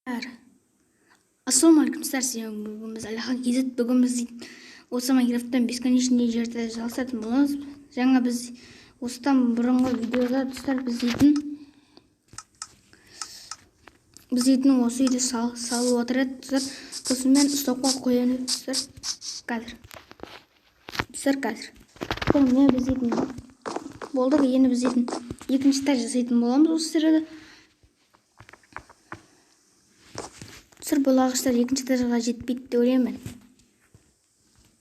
Ассалаумағалейкум бүгін біз Алихан Кизет, бүгін біз осы Майнкрафттан бесконечный жерді жалғастыратын боламыз. Жаңа біз осыдан бұрынғы видеода достар біз дейтін осы үйді салып отырады достар. Сосын мен ұстауға қоямын достар. Қазір. Міне біз дейтін болды. Енді біз дейтін екінші этаж жасайтын боламыз осы сырада. Бұл ағаштар екінші этажға жетпейді деп ойлаймын.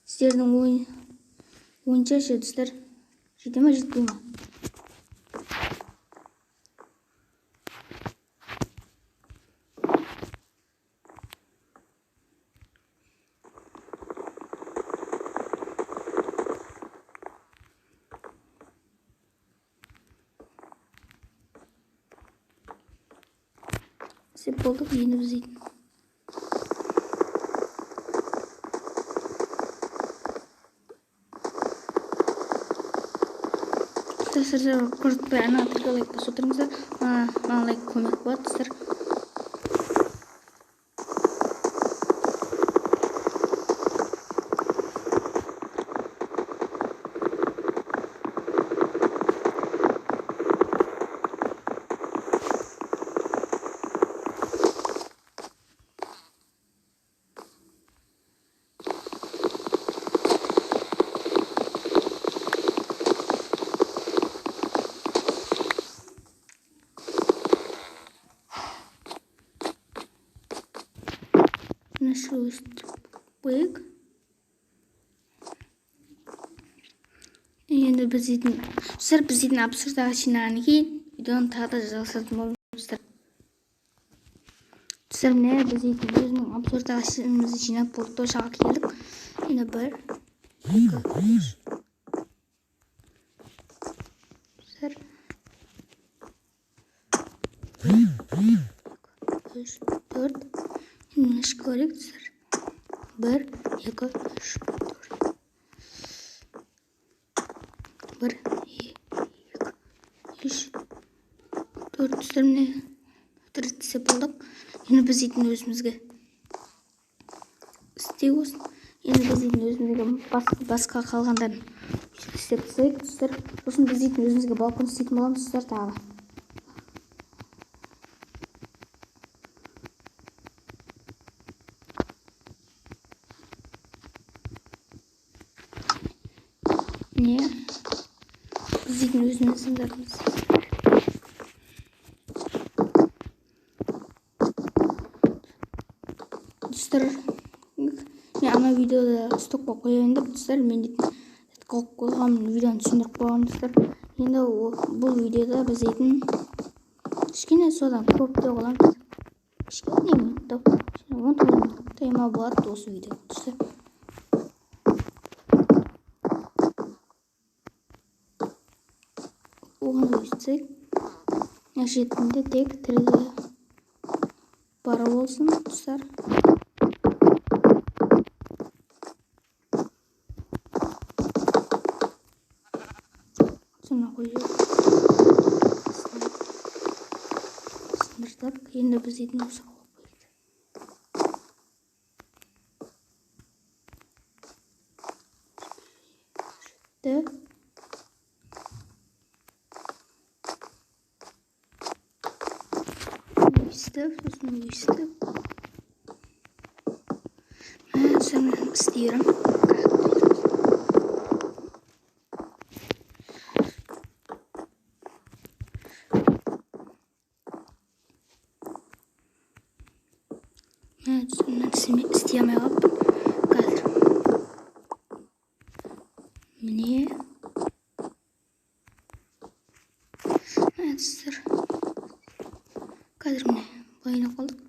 Сіздердің ойынша ше достар, жете ме жетпей ме? Сеп болдық, енді біз дейтін Сіздер көріп ана атрикқа лайк басып отырыңыздар. Маған лайк көмек болады достар. Нашу өстіп енді біз дейтін абсурдтағы жинағаннан кейін видеоны тағы да жалғастыратын боламыз. Достар, міне біз дейтін өзінің абсурдтағы жинағымызды жинап болдық, ошаға келдік. Енді 1, 2, 3, 4. Немножко көрейік достар. 1, 2, 3, 4. 1, 2, 3, 4 достар, міне 4 десе болдық. Енді біз дейтін өзімізге істей болсын. Енді біз дейтін өзімізге басқа қалғандарын істеп тастайық достар. Сосын біз дейтін өзімізге балкон істейтін боламыз достар тағы. Не? Біз дейтін өзіміздің зарымыз. Достар, мен ана видеода стопқа қояйын деп достар, мен дейтін қалып қойған видеоны түсіндіріп қойған достар. Енді бұл видеода біз дейтін кішкене содан көп те қоямыз. Кішкене минутта 19 минут тайма болады осы видео достар. Оған өйстсек, әшетінде тек 3D бары болсын достар. Соны қойып сындырдық. Енді біз дейтін осы қойып қойды. Сосын өйстіп. Сосын істейірім. істей алмай қалыппын қазір. Міне достар, қазір міне байына қалдық.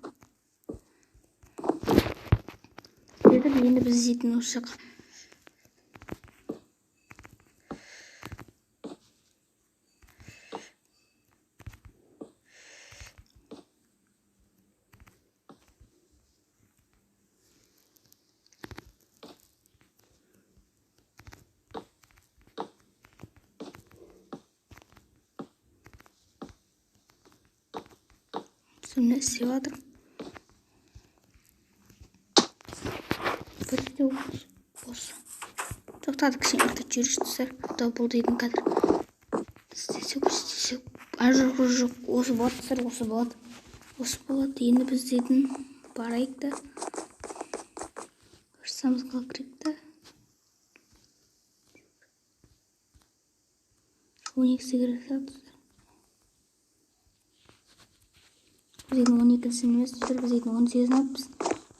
Енді біз дейтін осы жаққа Sonra isteyip бірде осы тоқтады, кішкене іртіп жіберші достар. Бұл дейтін кадр істесек жоқ, осы болады достар, осы болады. Енді біз дейтін барайық та барсамызға кірейік та 12-сі керек достар. Біз дейтін 12-сін емес достар, біз дейтін 18-ін алыппыз.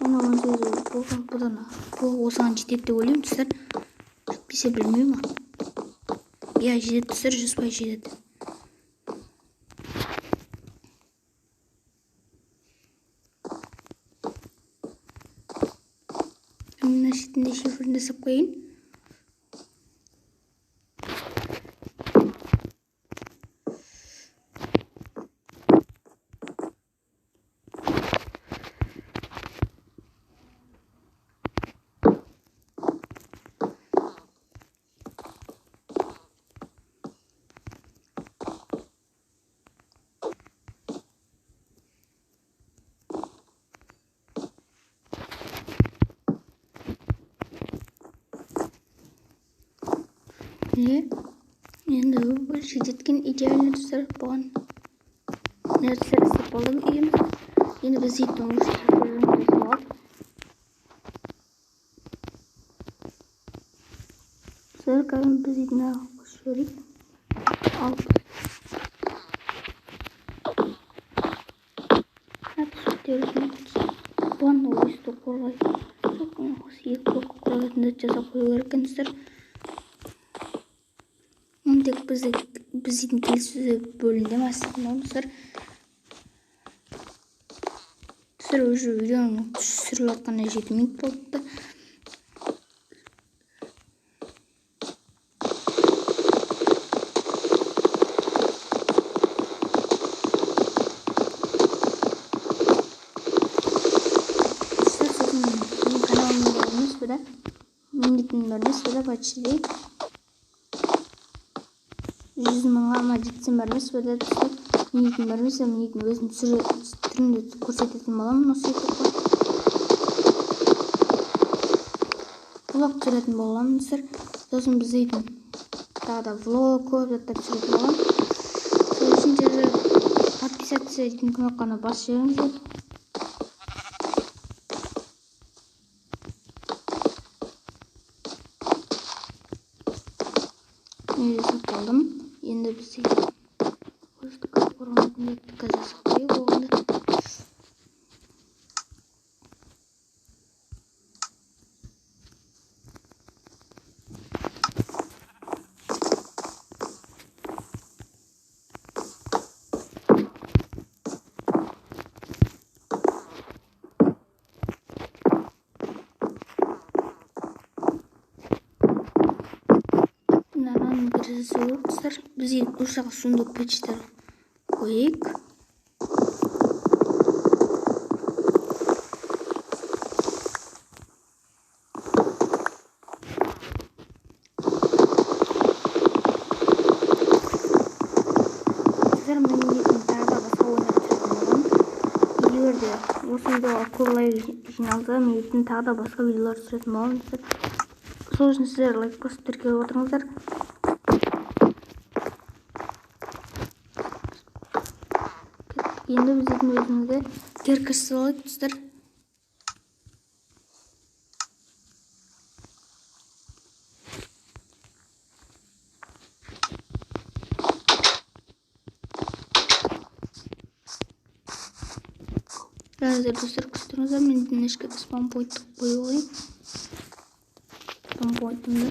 Оны 18 болған, бұдан осыған жетеді деп ойлаймын достар. Жетпесе білмеймін. Я жетеді достар, 100% жетеді. Мына шетінде шифрін жасап қойын. Енді жеткен идеальный достар болған нәрселер істеп болдым үйіміз. Енді біз дейтін кәдім біз дейтін қосып жіберейік. Бұған ойысты қорғайды. Осы екі блокқа қорғайтын зат жасап қою керек екен достар. Тек біз дейтін келесі бөлімде мәселен достар. Достар, уже видеоның түсіріліп жатқанына 7 минут болды. Мен дейтін бәрмес почти 100 мыңға жетсем бәрмес достар. Мен дейтін бәрмес, мен дейтін өзім түрінде көрсететін боламын осы ютубқа. Влог түсіретін боламын достар. Сосын біз дейтін тағы да влог көп заттар түсіретін боламын. Сол үшін жерде подписаться дейтін кнопканы басып жіберіңіздер. Сақталдым. Енді біз дейтін көштікі қорғанатын ектікі жасап қойы болғанда. Достар, біз ошаға сундук печтер қойық. Достар, мен етін тағы да басқа ойнап түсіретін болған. Егер де осы видеоға көп лайк жиналса, мен етін тағы да басқа видеолар түсіретін болған достар. Сол үшін сіздер лайк басып тіркеліп отырыңыздар. Енді біз дейтін өзімізге теркіш салайық достар. Қазір достар күштіріңіздер, мен денешке спампойттық қойы олайым. Спампойттымды.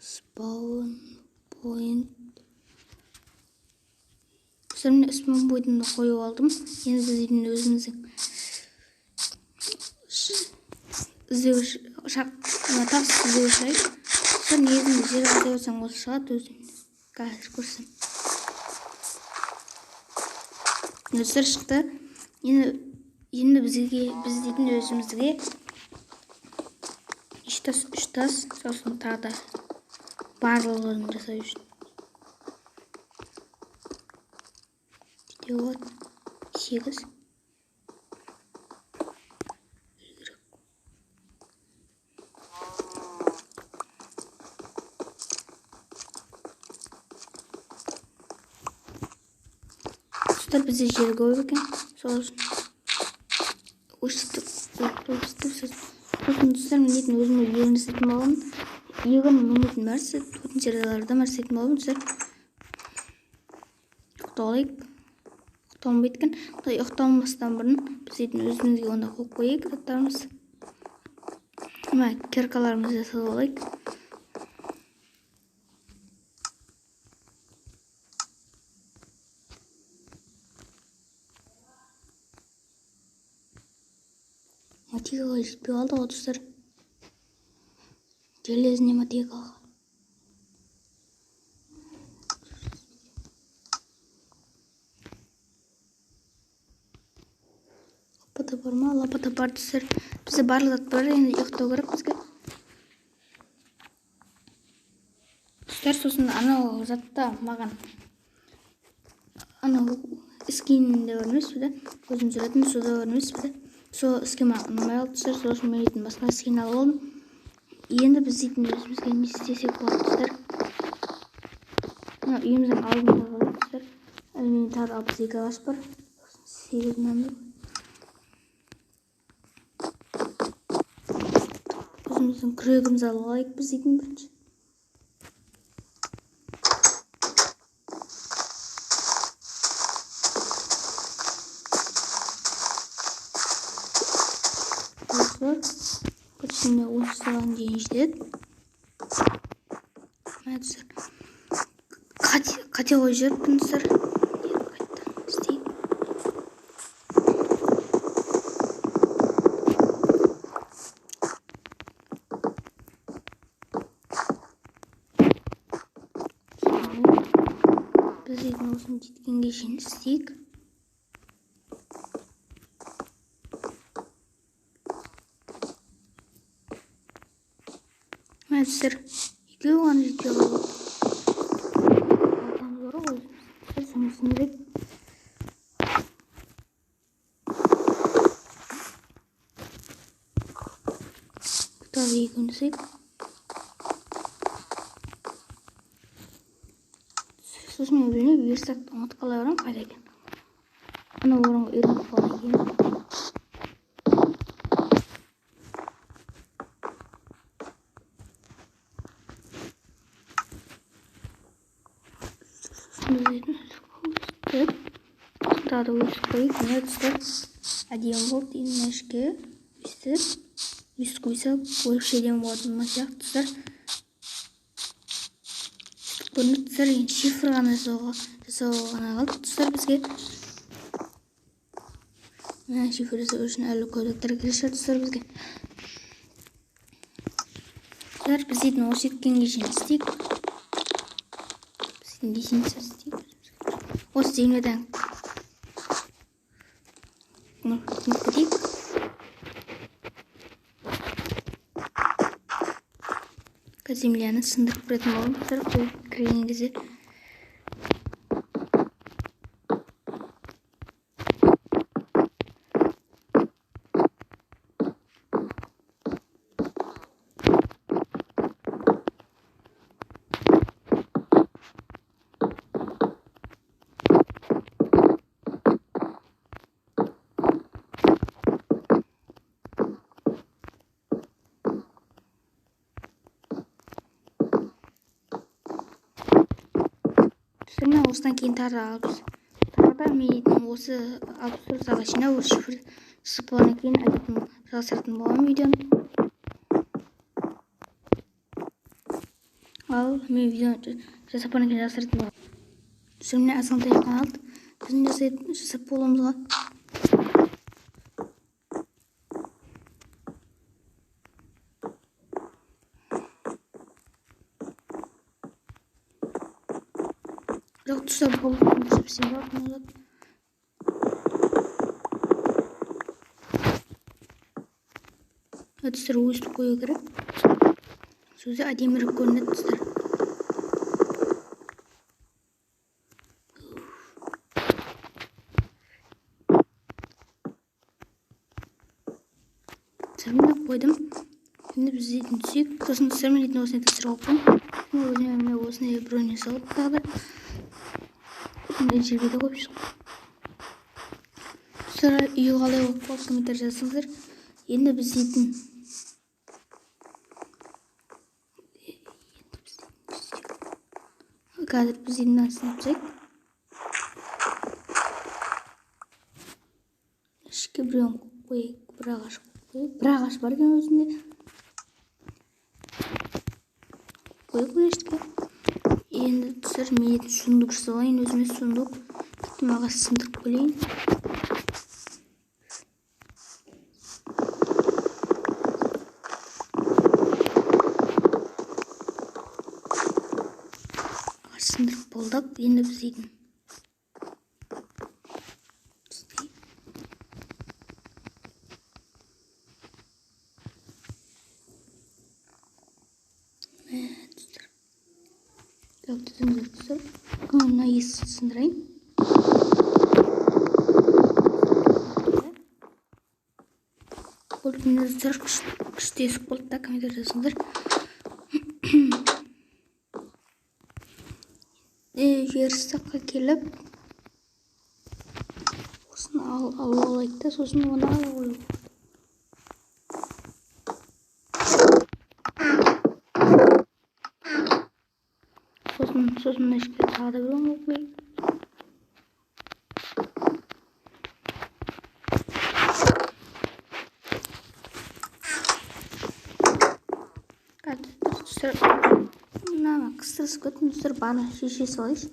Спаунпойнт. Достар, мен спаунпойнтымды қойып алдым. Енді біз дейтін өзіміздің іздеуіш тапсыз іздеуіш айып. Достар, негізінде жер қатай өтсең осы шығады өзім. Қазір көрсем. Достар, шықты. Енді біз дейтін өзімізге 3 тас, сосын тағы да барлығын жасай үшін. Вот 8. Dostlar bizi жерге қойып екен. Сол үшін өшітіп сосын достар мен етін өзіме егін жасайтын боламын. Егін өнетін нәрсе төтенше жағдайларда жасайтын боламын достар. Ұйықталайық. Ұйықталмай екен. Ұйықталмастан бұрын біз етін өзімізге онда қойып қояйық заттарымыз. Мына киркаларымызды жасап алайық. Мотигаға жетпей қалды ғой достар. Железіне мотигаға. Лопата бар ма? Лопата бар достар. Бізде барлық зат бар, енді ұйықтау керек бізге. Достар, сосын анау затта маған анау скинінде бар емес пе? Өзім жүретін суда бар емес пе? Сол іске маған ұнамай қалды достар. Сол үшін мен етін басқа скин алып алдым. Енді біз етін өзімізге не істесек болады достар. Мына үйіміздің алдында болады достар. Әлі тағы 62 ағаш бар. 8 нанды. Өзіміздің күрегімізді алайық біз етін бірінші. Көтісінде 30 саған дейін жетеді. Қате қойып жүріппін достар. Қайттан істейік. Біз етін осыны жеткенге шейін істейік. Достар, екеуі ғана жетпей қалды. Алтамыз бар ғой, сонысын керек. Тағы екеуін жасайық. Сосын мен білмеймін, верстакты ұмытып қала беремін, қайда екен. Ана орынға үйреніп қалған екен. Тағы да өсіп қойып, мына достар әдемі болды. Енді мына ішке өстіп қойса бөлікше әдемі болады. Мына сияқты достар. Бұны достар енді шифр ғана жасау ғана қалды достар бізге. Мына шифр жасау үшін әлі кодектер керек шығар достар бізге. Достар, біз етін осы еткенге шейін істейік. Осы землядан кетейік. Земляны сындырып беретін боламын достар, кірген кезде. Мен осыдан кейін тағы да мен осы 64 ағашына осы шифр жасап кейін әдетін жалғастыратын боламын видеоны. Ал мен видеоны жасап кейін жалғастыратын боламын. Міне азғантай қалды. Біздің жасап боламызға. Жоқ, достар, бұл совсем бар. Достар, өстіп қою керек. Сөзі әдемірек көрінеді достар. тәсірімді қойдым. Енді біз дейтін түсейік. Сосын тәсірмен дейтін осындай тәсір қойып қойдым. Өзіне осындай бронья салып тағы да осындай жерге де қойып шықтым. Достар, үй қалай болып қалды, комментарий жазыңыздар. Енді біз дейтін қазір біз дейтін астын yapсайық. Ішке біреуін қойып қойайық, бір ағаш қойып. Бір ағаш бар екен өзінде. Қойып ішке. Енді достар, мен етін сундук жасалайын, өзіме сундук. Кеттім ағаш сындырып қойайын. Ағаш сындырып болдық. Енді біз етін мына есікті сындырайын. Бұл достар күшті есік болды да, комментарий жазыңыздар. Верстаққа келіп осыны алып алайық та, сосын оны алып қойып. Сосын ішке тағы да бір оңып қойып. Достар, мына қыстырысып кеттім. Достар, баны шеше салайыншы.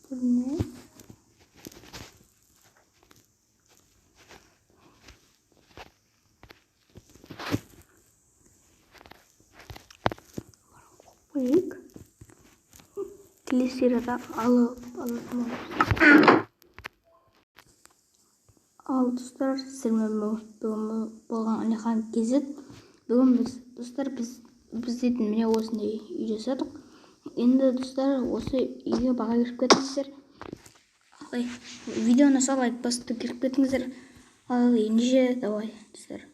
Ne? Baik. Телесерияда алып ал достар, сіздермен болған Алихан кезет. Бүгін достар біз дейтін міне осындай үй жасадық. Енді достар, осы үйге баға кіріп кетіңіздер. Видеоны лайк басып кіріп кетіңіздер. Ал ендеше давай достар.